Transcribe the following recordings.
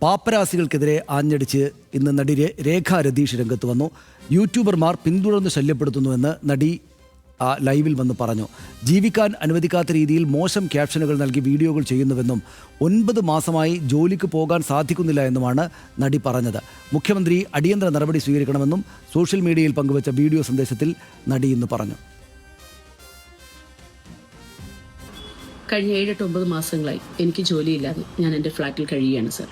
പാപ്പരാസികൾക്കെതിരെ ആഞ്ഞടിച്ച് ഇന്ന് നടി രേഖ രതീഷ് രംഗത്ത് വന്നു. യൂട്യൂബർമാർ പിന്തുടർന്ന് ശല്യപ്പെടുത്തുന്നുവെന്ന് നടി ലൈവിൽ വന്ന് പറഞ്ഞു. ജീവിക്കാൻ അനുവദിക്കാത്ത രീതിയിൽ മോശം ക്യാപ്ഷനുകൾ നൽകി വീഡിയോകൾ ചെയ്യുന്നുവെന്നും 9 മാസമായി ജോലിക്ക് പോകാൻ സാധിക്കുന്നില്ല എന്നുമാണ് നടി പറഞ്ഞത്. മുഖ്യമന്ത്രി അടിയന്തര നടപടി സ്വീകരിക്കണമെന്നും സോഷ്യൽ മീഡിയയിൽ പങ്കുവച്ച വീഡിയോ സന്ദേശത്തിൽ നടി ഇന്ന് പറഞ്ഞു. കഴിഞ്ഞ 7-9 മാസങ്ങളായി എനിക്ക് ജോലിയില്ലാതെ ഞാൻ എൻ്റെ ഫ്ലാറ്റിൽ കഴിയുകയാണ് സർ.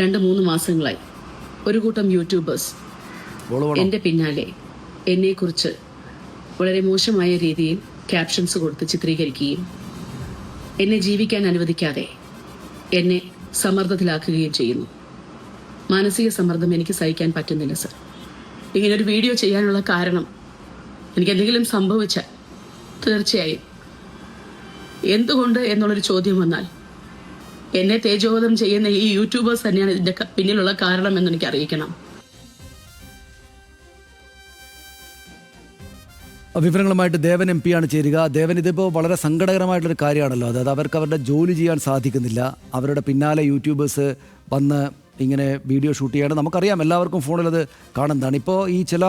2-3 മാസങ്ങളായി ഒരു കൂട്ടം യൂട്യൂബേഴ്സ് എൻ്റെ പിന്നാലെ എന്നെക്കുറിച്ച് വളരെ മോശമായ രീതിയിൽ ക്യാപ്ഷൻസ് കൊടുത്ത് ചിത്രീകരിക്കുകയും എന്നെ ജീവിക്കാൻ അനുവദിക്കാതെ എന്നെ സമ്മർദ്ദത്തിലാക്കുകയും ചെയ്യുന്നു. മാനസിക സമ്മർദ്ദം എനിക്ക് സഹിക്കാൻ പറ്റുന്നില്ല സർ. ഇങ്ങനൊരു വീഡിയോ ചെയ്യാനുള്ള കാരണം എനിക്ക് എന്തെങ്കിലും സംഭവിച്ചാൽ തീർച്ചയായും എന്തുകൊണ്ട് എന്നുള്ളൊരു ചോദ്യം വന്നാൽ എന്നെ തേജോവധം ചെയ്യുന്ന ഈ യൂട്യൂബേഴ്സ് തന്നെയാണ് ഇതിന്റെ പിന്നിലുള്ള കാരണം എന്ന് എനിക്ക് അറിയിക്കണം. വിവരങ്ങളുമായിട്ട് ദേവൻ MP ആണ് ചേരുക. ദേവൻ, ഇതിപ്പോൾ വളരെ സങ്കടകരമായിട്ടൊരു കാര്യമാണല്ലോ. അതായത് അവർക്ക് അവരുടെ ജോലി ചെയ്യാൻ സാധിക്കുന്നില്ല. അവരുടെ പിന്നാലെ യൂട്യൂബേഴ്സ് വന്ന് ഇങ്ങനെ വീഡിയോ ഷൂട്ട് ചെയ്യാണ്. നമുക്കറിയാം, എല്ലാവർക്കും ഫോണിൽ അത് കാണുന്നതാണ്. ഇപ്പോൾ ഈ ചില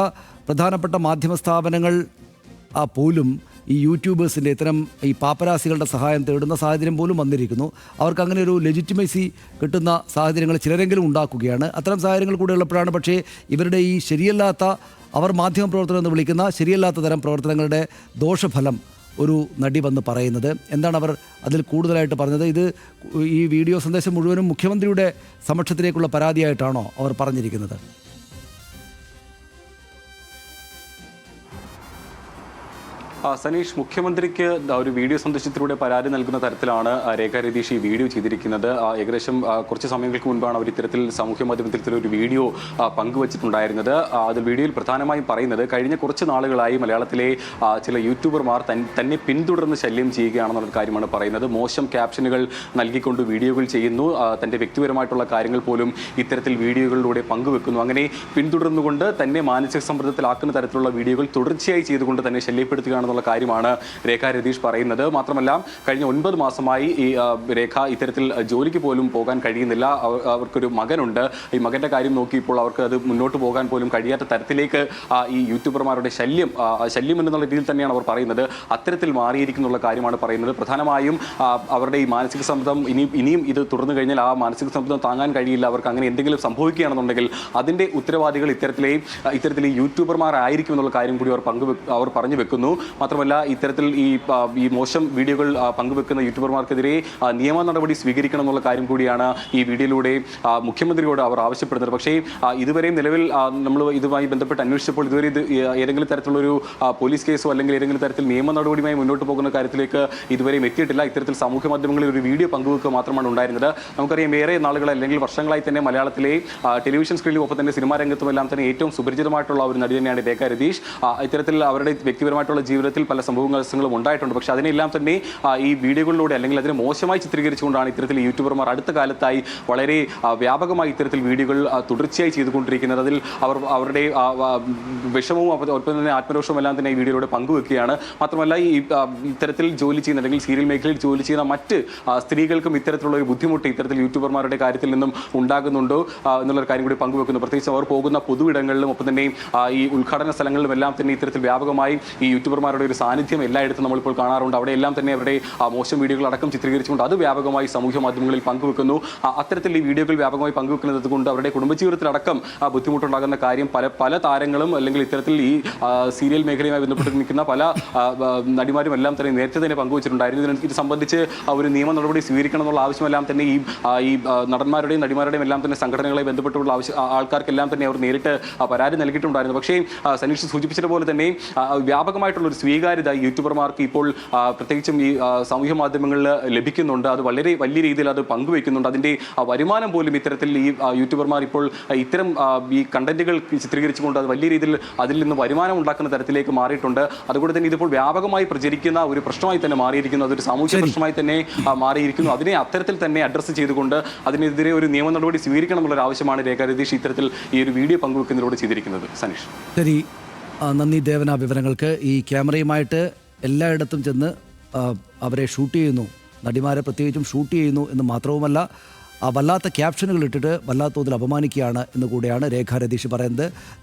പ്രധാനപ്പെട്ട മാധ്യമ സ്ഥാപനങ്ങൾ പോലും ഈ യൂട്യൂബേഴ്സിൻ്റെ ഇത്തരം ഈ പാപ്പരാസികളുടെ സഹായം തേടുന്ന സാഹചര്യം പോലും വന്നിരിക്കുന്നു. അവർക്ക് അങ്ങനെ ഒരു ലെജിറ്റിമസി കിട്ടുന്ന സാഹചര്യങ്ങൾ ചിലരെങ്കിലും ഉണ്ടാക്കുകയാണ്. അത്തരം സാഹചര്യങ്ങൾ കൂടെ ഉള്ളപ്പോഴാണ് പക്ഷേ ഇവരുടെ ഈ ശരിയല്ലാത്ത, അവർ മാധ്യമപ്രവർത്തനം എന്ന് വിളിക്കുന്ന ശരിയല്ലാത്ത തരം പ്രവർത്തനങ്ങളുടെ ദോഷഫലം ഒരു നടി വന്ന് പറയുന്നത്. എന്താണ് അവർ അതിൽ കൂടുതലായിട്ട് പറഞ്ഞത്? ഇത് ഈ വീഡിയോ സന്ദേശം മുഴുവനും മുഖ്യമന്ത്രിയുടെ സമക്ഷത്തിലേക്കുള്ള പരാതിയായിട്ടാണോ അവർ പറഞ്ഞിരിക്കുന്നത്? സനീഷ്, മുഖ്യമന്ത്രിക്ക് ഒരു വീഡിയോ സന്ദേശത്തിലൂടെ പരാതി നൽകുന്ന തരത്തിലാണ് രേഖ രതീഷ് ഈ വീഡിയോ ചെയ്തിരിക്കുന്നത്. ഏകദേശം കുറച്ച് സമയങ്ങൾക്ക് മുൻപാണ് അവർ ഇത്തരത്തിൽ സാമൂഹ്യ മാധ്യമത്തിൽ ഒരു വീഡിയോ പങ്കുവച്ചിട്ടുണ്ടായിരുന്നത്. അതിൽ വീഡിയോയിൽ പ്രധാനമായും പറയുന്നത് കഴിഞ്ഞ കുറച്ച് നാളുകളായി മലയാളത്തിലെ ചില യൂട്യൂബർമാർ തന്നെ പിന്തുടർന്ന് ശല്യം ചെയ്യുകയാണെന്നുള്ള കാര്യമാണ് പറയുന്നത്. മോശം ക്യാപ്ഷനുകൾ നൽകിക്കൊണ്ട് വീഡിയോകൾ ചെയ്യുന്നു, തൻ്റെ വ്യക്തിപരമായിട്ടുള്ള കാര്യങ്ങൾ പോലും ഇത്തരത്തിൽ വീഡിയോകളിലൂടെ പങ്കുവെക്കുന്നു. അങ്ങനെ പിന്തുടർന്നുകൊണ്ട് തന്നെ മാനസിക സമ്മർദ്ദത്തിലാക്കുന്ന തരത്തിലുള്ള വീഡിയോകൾ തുടർച്ചയായി ചെയ്തുകൊണ്ട് തന്നെ ശല്യപ്പെടുത്തുകയാണെന്നുള്ള കാര്യമാണ് രേഖ രതീഷ് പറയുന്നത്. മാത്രമല്ല, കഴിഞ്ഞ 9 മാസമായി ഈ രേഖ ഇത്തരത്തിൽ ജോലിക്ക് പോലും പോകാൻ കഴിയുന്നില്ല. അവർക്കൊരു മകനുണ്ട്. ഈ മകൻ്റെ കാര്യം നോക്കിയപ്പോൾ അവർക്ക് അത് മുന്നോട്ട് പോകാൻ പോലും കഴിയാത്ത തരത്തിലേക്ക് ഈ യൂട്യൂബർമാരുടെ ശല്യം എന്നുള്ള രീതിയിൽ തന്നെയാണ് അവർ പറയുന്നത്. അത്തരത്തിൽ മാറിയിരിക്കുന്നുള്ള കാര്യമാണ് പറയുന്നത്. പ്രധാനമായും അവരുടെ ഈ മാനസിക സമ്മർദ്ദം ഇനിയും ഇത് തുടർന്നു കഴിഞ്ഞാൽ ആ മാനസിക സമ്മർദ്ദം താങ്ങാൻ കഴിയില്ല. അവർക്ക് അങ്ങനെ എന്തെങ്കിലും സംഭവിക്കുകയാണെന്നുണ്ടെങ്കിൽ അതിൻ്റെ ഉത്തരവാദികൾ ഇത്തരത്തിൽ ഈ യൂട്യൂബർമാരായിരിക്കും എന്നുള്ള കാര്യം കൂടി അവർ പറഞ്ഞു വെക്കുന്നു. മാത്രമല്ല, ഇത്തരത്തിൽ ഈ മോശം വീഡിയോകൾ പങ്കുവെക്കുന്ന യൂട്യൂബർമാർക്കെതിരെ നിയമ നടപടി സ്വീകരിക്കണം എന്നുള്ള കാര്യം കൂടിയാണ് ഈ വീഡിയോയിലൂടെ മുഖ്യമന്ത്രിയോട് അവർ ആവശ്യപ്പെടുന്നത്. പക്ഷേ ഇതുവരെയും നിലവിൽ നമ്മൾ ഇതുമായി ബന്ധപ്പെട്ട് അന്വേഷിച്ചപ്പോൾ ഇതുവരെ ഇത് ഏതെങ്കിലും തരത്തിലുള്ളൊരു പോലീസ് കേസോ അല്ലെങ്കിൽ ഏതെങ്കിലും തരത്തിൽ നിയമ നടപടിയുമായി മുന്നോട്ട് പോകുന്ന കാര്യത്തിലേക്ക് ഇതുവരെയും എത്തിയിട്ടില്ല. ഇത്തരത്തിൽ സാമൂഹ്യ മാധ്യമങ്ങളിൽ ഒരു വീഡിയോ പങ്കുവെക്കുക മാത്രമാണ് ഉണ്ടായിരുന്നത്. നമുക്കറിയാം, ഏറെ നാളുകൾ അല്ലെങ്കിൽ വർഷങ്ങളായി തന്നെ മലയാളത്തിലെ ടെലിവിഷൻ സ്ക്രീനിലും ഒപ്പം തന്നെ സിനിമാ രംഗത്തുമെല്ലാം തന്നെ ഏറ്റവും സുപരിചിതമായിട്ടുള്ള ഒരു നടി തന്നെയാണ് രേഖ രതീഷ്. ഇത്തരത്തിൽ അവരുടെ വ്യക്തിപരമായിട്ടുള്ള ജീവിതത്തിൽ പല സംഭവങ്ങളും ഉണ്ടായിട്ടുണ്ട്. പക്ഷേ അതിനെല്ലാം തന്നെ ഈ വീഡിയോകളിലൂടെ അല്ലെങ്കിൽ അതിനെ മോശമായി ചിത്രീകരിച്ചുകൊണ്ടാണ് ഇത്തരത്തിൽ യൂട്യൂബർമാർ അടുത്ത കാലത്തായി വളരെ വ്യാപകമായി ഇത്തരത്തിൽ വീഡിയോകൾ തുടർച്ചയായി ചെയ്തുകൊണ്ടിരിക്കുന്നത്. അതിൽ അവരുടെ വിഷമവും ഒപ്പം തന്നെ ആത്മരോഷവും എല്ലാം തന്നെ ഈ വീഡിയോയിലൂടെ പങ്കുവെക്കുകയാണ്. മാത്രമല്ല, ഈ ഇത്തരത്തിൽ ജോലി ചെയ്യുന്ന അല്ലെങ്കിൽ സീരിയൽ മേഖലയിൽ ജോലി ചെയ്യുന്ന മറ്റ് സ്ത്രീകൾക്കും ഇത്തരത്തിലുള്ള ഒരു ബുദ്ധിമുട്ട് ഇത്തരത്തിൽ യൂട്യൂബർമാരുടെ കാര്യത്തിൽ നിന്നും ഉണ്ടാകുന്നുണ്ടോ എന്നുള്ളൊരു കാര്യം കൂടി പങ്കുവെക്കുന്നു. പ്രത്യേകിച്ച് അവർ പോകുന്ന പൊതുവിടങ്ങളിലും ഒപ്പം തന്നെ ഈ ഉദ്ഘാടന സ്ഥലങ്ങളിലും എല്ലാം തന്നെ ഇത്തരത്തിൽ വ്യാപകമായി ഈ യൂട്യൂബർമാരുടെ ഒരു സാന്നിധ്യം എല്ലായിടത്തും നമ്മളിപ്പോൾ കാണാറുണ്ട്. അവിടെയെല്ലാം തന്നെ അവരുടെ മോശം വീഡിയോകൾ അടക്കം ചിത്രീകരിച്ചുകൊണ്ട് അത് വ്യാപകമായി സാമൂഹ്യ മാധ്യമങ്ങളിൽ പങ്കുവെക്കുന്നു. അത്തരത്തിൽ ഈ വീഡിയോകൾ വ്യാപകമായി പങ്കുവെക്കുന്നത് കൊണ്ട് അവരുടെ കുടുംബജീവിതത്തിലടക്കം ബുദ്ധിമുട്ടുണ്ടാകുന്ന കാര്യം പല താരങ്ങളും അല്ലെങ്കിൽ ഇത്തരത്തിൽ ഈ സീരിയൽ മേഖലയുമായി ബന്ധപ്പെട്ട് നിൽക്കുന്ന പല നടിമാരും എല്ലാം തന്നെ നേരത്തെ തന്നെ പങ്കുവച്ചിട്ടുണ്ടായിരുന്നു. ഇത് സംബന്ധിച്ച് ഒരു നിയമ നടപടി സ്വീകരിക്കണം എന്നുള്ള ആവശ്യമെല്ലാം തന്നെ ഈ നടന്മാരുടെയും നടിമാരുടെയും എല്ലാം തന്നെ സംഘടനകളെ ബന്ധപ്പെട്ടുള്ള ആൾക്കാർക്കെല്ലാം തന്നെ അവർ നേരിട്ട് പരാതി നൽകിയിട്ടുണ്ടായിരുന്നു. പക്ഷേ സനീഷ് സൂചിപ്പിച്ചതുപോലെ തന്നെ വ്യാപകമായിട്ടുള്ള ഒരു സ്വീകാര്യത യൂട്യൂബർമാർക്ക് ഇപ്പോൾ പ്രത്യേകിച്ചും ഈ സാമൂഹ്യ മാധ്യമങ്ങളിൽ ലഭിക്കുന്നുണ്ട്. അത് വളരെ വലിയ രീതിയിൽ അത് പങ്കുവെക്കുന്നുണ്ട്. അതിൻ്റെ വരുമാനം പോലും ഇത്തരത്തിൽ ഈ യൂട്യൂബർമാർ ഇപ്പോൾ ഇത്തരം ഈ കണ്ടന്റുകൾ ചിത്രീകരിച്ചുകൊണ്ട് അത് വലിയ രീതിയിൽ അതിൽ നിന്ന് വരുമാനം ഉണ്ടാക്കുന്ന തരത്തിലേക്ക് മാറിയിട്ടുണ്ട്. അതുകൊണ്ട് തന്നെ ഇതിപ്പോൾ വ്യാപകമായി പ്രചരിക്കുന്ന ഒരു പ്രശ്നമായി തന്നെ മാറിയിരിക്കുന്നു. അതൊരു സാമൂഹ്യ പ്രശ്നമായി തന്നെ മാറിയിരിക്കുന്നു. അതിനെ അത്തരത്തിൽ തന്നെ അഡ്രസ്സ് ചെയ്തുകൊണ്ട് അതിനെതിരെ ഒരു നിയമ നടപടി സ്വീകരിക്കണം എന്നുള്ളൊരു ആവശ്യമാണ് രേഖ രതീഷ് ഇത്തരത്തിൽ ഈ ഒരു വീഡിയോ പങ്കുവെക്കുന്നതിലൂടെ ചെയ്തിരിക്കുന്നത്. സനീഷ്, ശരി, നന്ദി ദേവന വിവരങ്ങൾക്ക്. ഈ ക്യാമറയുമായിട്ട് എല്ലായിടത്തും ചെന്ന് അവരെ ഷൂട്ട് ചെയ്യുന്നു, നടിമാരെ പ്രത്യേകിച്ചും ഷൂട്ട് ചെയ്യുന്നു എന്ന് മാത്രവുമല്ല വല്ലാത്ത ക്യാപ്ഷനുകൾ ഇട്ടിട്ട് വല്ലാത്ത തോതിൽ അപമാനിക്കുകയാണ് എന്ന് കൂടെയാണ് രേഖ രതീഷ് പറയുന്നത്.